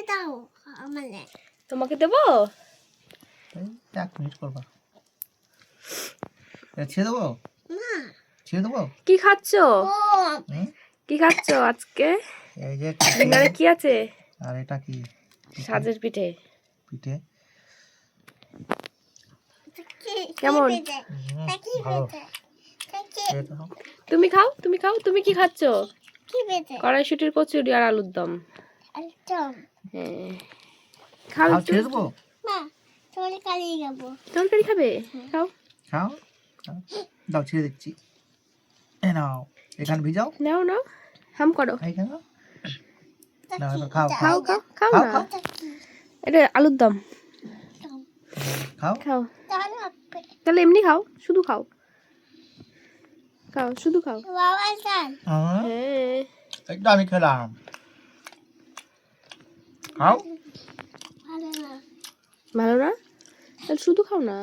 দাও আমাকে। তোমাকে দেবো? এই 1 মিনিট করবা। ছেড়ে দেবো? না ছেড়ে দেবো? কি খাচ্ছো? ও হুম? কি খাচ্ছো আজকে? এই যে ডিনারে কি আছে? আর এটা কি? সাজের পিঠে। পিঠে। কেমন? কি ভালো। পেতে? এই তো। তুমি খাও, তুমি খাও। তুমি কি খাচ্ছো? কি পেতে? কড়াইশুটির কচুরি আর আলুর দম। একদম হ্যাঁ, খাও খাও, একটু। ছেড়ে দেবো? না তোমার কালিয়ে যাবো। তরকারি খাবে? খাও। খাও খাও। দাও ছেড়ে দিচ্ছি। এই নাও, এখানে ভিজাও। নাও নাও, হাম করো। এইখানে নাও। নাও, এবার খাও খাও খাও খাও খাও, না। খাও। এটা আলুর দম। খাও। খাও। তাহলে আপে তাহলে এমনি খাও, শুধু খাও। খাও, শুধু খাও। বাবা যান হ্যাঁ। একটু আমি খেলাম। খাও। ভালো না। ভালো না? তাহলে শুধু খাও না।